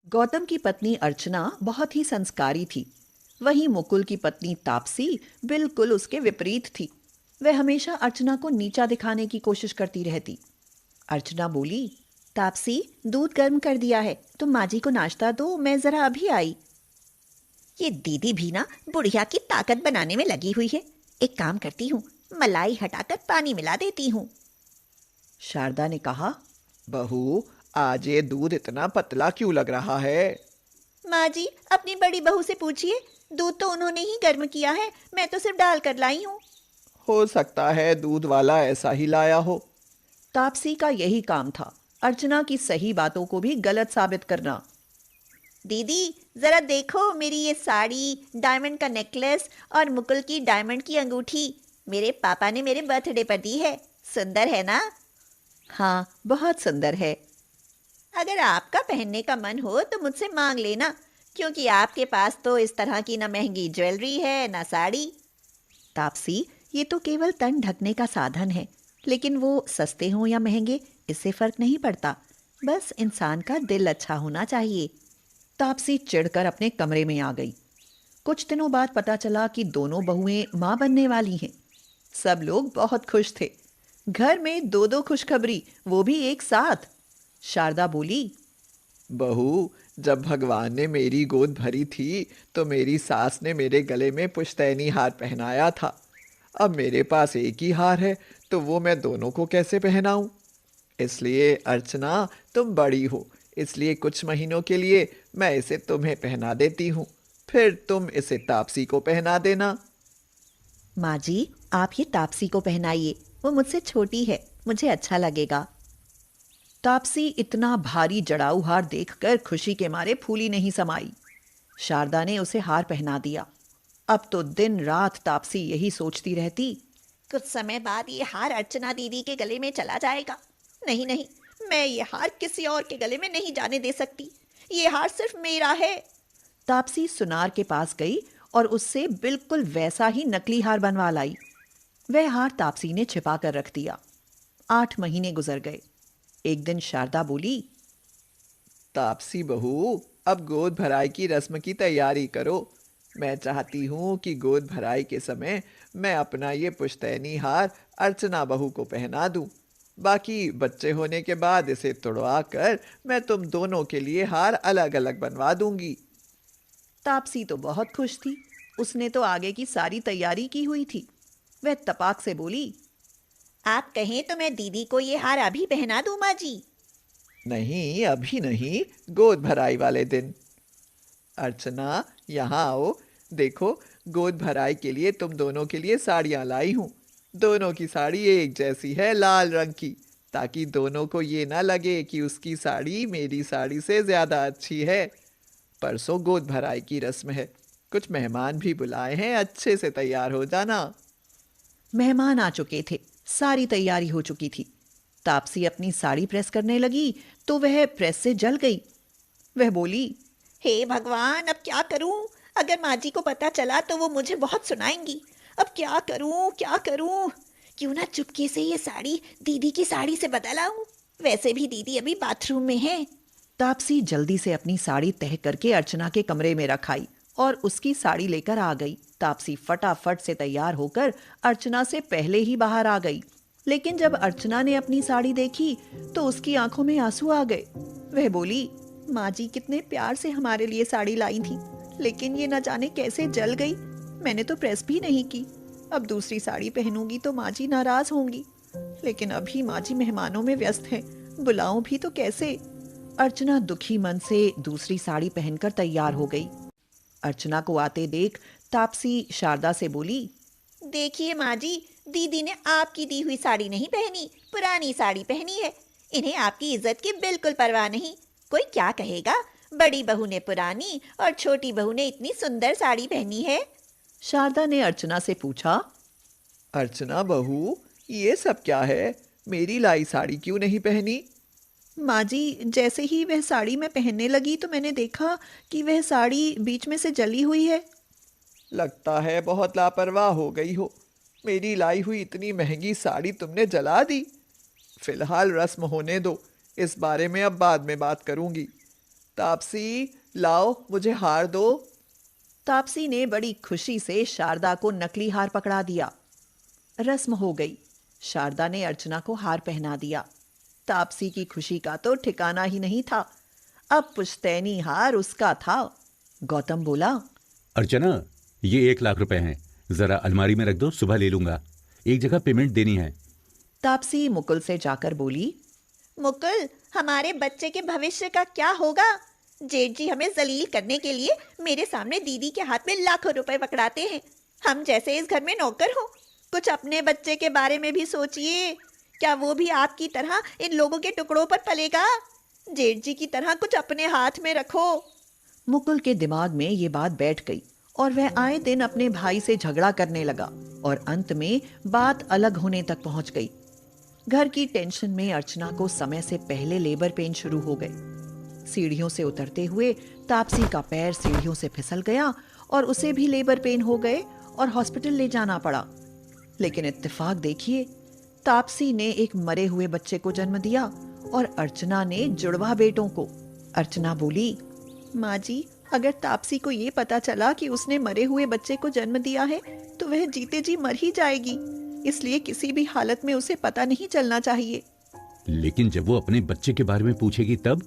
गौतम की पत्नी अर्चना बहुत ही संस्कारी थी। वहीं मुकुल की पत्नी तापसी बिल्कुल उसके विपरीत थी। वह हमेशा अर्चना को नीचा दिखाने की कोशिश करती रहती। अर्चना बोली, तापसी, दूध गर्म कर दिया है, तुम माँ जी को नाश्ता दो, मैं जरा अभी आई। ये दीदी भी ना बुढ़िया की ताकत बनाने में लगी हुई है। एक काम करती हूँ, मलाई हटाकर पानी मिला देती हूँ। शारदा ने कहा। बहू, आज ये दूध इतना पतला क्यों लग रहा है? माँ जी, अपनी बड़ी बहू से पूछिए। दूध तो उन्होंने ही गर्म किया है, मैं तो सिर्फ डाल कर लाई हूँ। हो सकता है दूध वाला ऐसा ही लाया हो। तापसी का यही काम था, अर्चना की सही बातों को भी गलत साबित करना। दीदी, जरा देखो मेरी ये साड़ी, डायमंड का नेकलेस और मुकुल की डायमंड की अंगूठी। मेरे पापा ने मेरे बर्थडे पर दी है। सुंदर है ना? हाँ, बहुत सुंदर है। अगर आपका पहनने का मन हो तो मुझसे मांग लेना, क्योंकि आपके पास तो इस तरह की ना महंगी ज्वेलरी है ना साड़ी। तापसी, ये तो केवल तन ढकने का साधन है, लेकिन वो सस्ते हों या महंगे, इससे फर्क नहीं पड़ता। बस इंसान का दिल अच्छा होना चाहिए। तापसी चिढ़कर अपने कमरे में आ गई। कुछ दिनों बाद पता चला कि दोनों बहुएं मां बनने वाली हैं। सब लोग बहुत खुश थे। घर में दो दो खुशखबरी, वो भी एक साथ। शारदा बोली, बहू, जब भगवान ने मेरी गोद भरी थी तो मेरी सास ने मेरे गले में पुश्तैनी हार पहनाया था। अब मेरे पास एक ही हार है तो वो मैं दोनों को कैसे पहनाऊं? इसलिए अर्चना, तुम बड़ी हो, इसलिए कुछ महीनों के लिए मैं इसे तुम्हें पहना देती हूँ। फिर तुम इसे तापसी को पहना देना। माँ जी, आप ये तापसी को पहनाइए, वो मुझसे छोटी है, मुझे अच्छा लगेगा। तापसी इतना भारी जड़ाऊ हार देखकर खुशी के मारे फूली नहीं समाई। शारदा ने उसे हार पहना दिया। अब तो दिन रात तापसी यही सोचती रहती। कुछ समय बाद ये हार अर्चना दीदी के गले में चला जाएगा। नहीं नहीं, मैं ये हार किसी और के गले में नहीं जाने दे सकती। ये हार सिर्फ मेरा है। तापसी सुनार के पास गई और उससे बिल्कुल वैसा ही नकली हार बनवा लाई। वह हार तापसी ने छिपा कर रख दिया। 8 महीने गुजर गए। एक दिन शारदा बोली, तापसी बहू, अब गोद भराई की रस्म की तैयारी करो। मैं चाहती हूँ कि गोद भराई के समय मैं अपना ये पुश्तैनी हार अर्चना बहू को पहना दूँ। बाकी बच्चे होने के बाद इसे तुड़वा कर मैं तुम दोनों के लिए हार अलग अलग बनवा दूंगी। तापसी तो बहुत खुश थी। उसने तो आगे की सारी तैयारी की हुई थी। वह तपाक से बोली, आप कहें तो मैं दीदी को ये हार अभी पहना दूं माँ जी। नहीं, अभी नहीं, गोद भराई वाले दिन। अर्चना, यहाँ आओ। देखो, गोद भराई के लिए तुम दोनों के लिए साड़ियाँ लाई हूँ। दोनों की साड़ी एक जैसी है, लाल रंग की, ताकि दोनों को ये ना लगे कि उसकी साड़ी मेरी साड़ी से ज़्यादा अच्छी है। परसों गोद भराई की रस्म है। कुछ मेहमान भी बुलाए हैं, अच्छे से तैयार हो जाना। मेहमान आ चुके थे, सारी तैयारी हो चुकी थी। तापसी अपनी साड़ी प्रेस करने लगी तो वह प्रेस से जल गई। वह बोली, हे भगवान, अब क्या करूं? अगर माँ जी को पता चला तो वो मुझे बहुत सुनाएंगी। अब क्या करूं, क्या करूं? क्यों ना चुपके से ये साड़ी दीदी की साड़ी से बदल आऊं। वैसे भी दीदी अभी बाथरूम में है। तापसी जल्दी से अपनी साड़ी तह करके अर्चना के कमरे में रखाई और उसकी साड़ी लेकर आ गई। तापसी फटाफट से तैयार होकर अर्चना से पहले ही बाहर आ गई। लेकिन जब अर्चना ने अपनी साड़ी देखी तो उसकी आंखों में आंसू आ गए। वह बोली, माँ जी कितने प्यार से हमारे लिए साड़ी लाई थी, लेकिन ये न जाने कैसे जल गई। मैंने तो प्रेस भी नहीं की। अब दूसरी साड़ी पहनूंगी तो माँ जी नाराज होंगी, लेकिन अभी माँ जी मेहमानों में व्यस्त हैं, बुलाऊं भी तो कैसे। अर्चना दुखी मन से दूसरी साड़ी पहनकर तैयार हो गई। अर्चना को आते देख तापसी शारदा से बोली, देखिए माँ जी, दीदी ने आपकी दी हुई साड़ी नहीं पहनी, पुरानी साड़ी पहनी है। इन्हें आपकी इज्जत की बिल्कुल परवाह नहीं। कोई क्या कहेगा, बड़ी बहू ने पुरानी और छोटी बहू ने इतनी सुंदर साड़ी पहनी है। शारदा ने अर्चना से पूछा। अर्चना बहू, ये सब क्या है? मेरी लाई साड़ी क्यों नहीं पहनी? माँ जी, जैसे ही वह साड़ी मैं पहनने लगी तो मैंने देखा कि वह साड़ी बीच में से जली हुई है। लगता है बहुत लापरवाह हो गई हो। मेरी लाई हुई इतनी महंगी साड़ी तुमने जला दी। फिलहाल रस्म होने दो, इस बारे में अब बाद में बात करूंगी। तापसी, लाओ मुझे हार दो। तापसी ने बड़ी खुशी से शारदा को नकली हार पकड़ा दिया। रस्म हो गई। शारदा ने अर्चना को हार पहना दिया। तापसी की खुशी का तो ठिकाना ही नहीं था। अब पुश्तैनी हार उसका था। गौतम बोला, अर्चना, ये 1 लाख रुपए हैं, जरा अलमारी में रख दो, सुबह ले लूंगा। एक जगह पेमेंट देनी है। तापसी मुकुल से जाकर बोली, मुकुल, हमारे बच्चे के भविष्य का क्या होगा? जेठ जी हमें जलील करने के लिए मेरे सामने दीदी के हाथ में लाखों रुपए पकड़ाते हैं। हम जैसे इस घर में नौकर हो। कुछ अपने बच्चे के बारे में भी सोचिए। क्या वो भी आपकी तरह इन लोगों के टुकड़ों पर पलेगा? जेठ जी की तरह कुछ अपने हाथ में रखो। मुकुल के दिमाग में ये बात बैठ गई और वह आए दिन अपने भाई से झगड़ा करने लगा और अंत में बात अलग होने तक पहुंच गई। घर की टेंशन में अर्चना को समय से पहले लेबर पेन शुरू हो गए। सीढ़ियों से उतरते हुए तापसी का पैर सीढ़ियों से फिसल गया और उसे भी लेबर पेन हो गए और हॉस्पिटल ले जाना पड़ा। लेकिन इत्तेफाक देखिए, तापसी ने एक मरे हुए बच्चे को जन्म दिया और अर्चना ने जुड़वा बेटों को। अर्चना बोली, माँ जी, अगर तापसी को ये पता चला कि उसने मरे हुए बच्चे को जन्म दिया है तो वह जीते जी मर ही जाएगी। इसलिए किसी भी हालत में उसे पता नहीं चलना चाहिए। लेकिन जब वो अपने बच्चे के बारे में पूछेगी तब?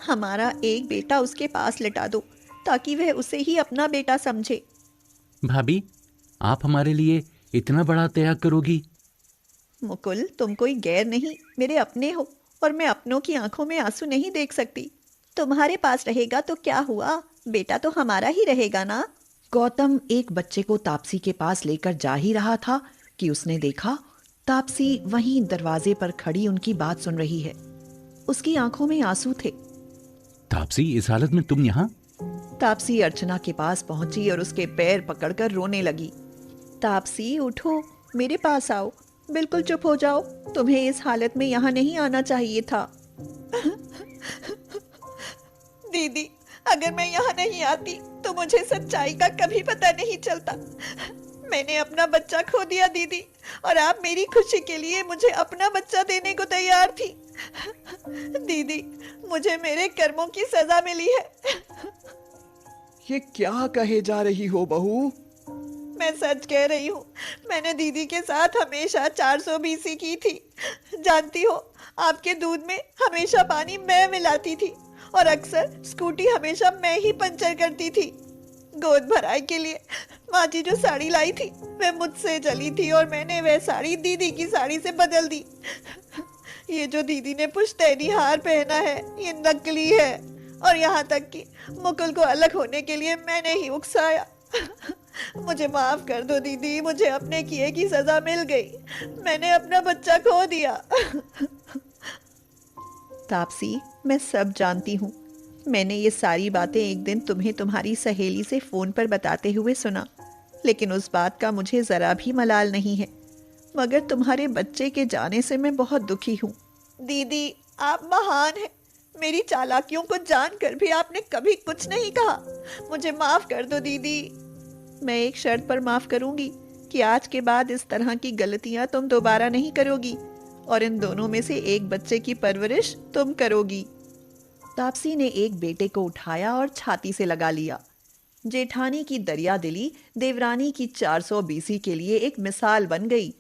हमारा एक बेटा उसके पास लिटा दो ताकि वह उसे ही अपना बेटा समझे। भाभी, आप हमारे लिए इतना बड़ा त्याग करोगी? मुकुल, तुम कोई गैर नहीं, मेरे अपने हो और मैं अपनों की आंखों में आंसू नहीं देख सकती। तुम्हारे पास रहेगा तो क्या हुआ, बेटा तो हमारा ही रहेगा ना। गौतम एक बच्चे को तापसी के पास लेकर जा ही रहा था कि उसने देखा तापसी वहीं दरवाजे पर खड़ी उनकी बात सुन रही है। उसकी आंखों में आंसू थे। तापसी, इस हालत में तुम यहाँ? तापसी अर्चना के पास पहुंची और उसके पैर पकड़कर रोने लगी। तापसी, उठो, मेरे पास आओ, बिल्कुल चुप हो जाओ। तुम्हें इस हालत में यहाँ नहीं आना चाहिए था। दीदी, अगर मैं यहाँ नहीं आती तो मुझे सच्चाई का कभी पता नहीं चलता। मैंने अपना बच्चा खो दिया दीदी, और आप मेरी खुशी के लिए मुझे अपना बच्चा देने को तैयार थी। दीदी, मुझे मेरे कर्मों की सजा मिली है। ये क्या कहे जा रही हो बहू? मैं सच कह रही हूँ। मैंने दीदी के साथ हमेशा 420 की थी। जानती हो, आपके दूध में हमेशा पानी मैं मिलाती थी और अक्सर स्कूटी हमेशा मैं ही पंचर करती थी। गोद भराई के लिए माँ जी जो साड़ी लाई थी वह मुझसे जली थी और मैंने वह साड़ी दीदी की साड़ी से बदल दी। ये जो दीदी ने पुश्तैनी हार पहना है ये नकली है, और यहाँ तक कि मुकुल को अलग होने के लिए मैंने ही उकसाया। मुझे माफ कर दो दीदी, मुझे अपने किए की सजा मिल गई। मैंने अपना बच्चा खो दिया। तापसी, मैं सब जानती हूँ। मैंने ये सारी बातें एक दिन तुम्हें तुम्हारी सहेली से फोन पर बताते हुए सुना, लेकिन उस बात का मुझे जरा भी मलाल नहीं है। मगर तुम्हारे बच्चे के जाने से मैं बहुत दुखी हूँ। दीदी, आप महान हैं। मेरी चालाकियों को जानकर भी आपने कभी कुछ नहीं कहा। मुझे माफ कर दो दीदी। मैं एक शर्त पर माफ करूंगी कि आज के बाद इस तरह की गलतियां तुम दोबारा नहीं करोगी और इन दोनों में से एक बच्चे की परवरिश तुम करोगी। तापसी ने एक बेटे को उठाया और छाती से लगा लिया। जेठानी की दरिया दिली देवरानी की 420 के लिए एक मिसाल बन गई।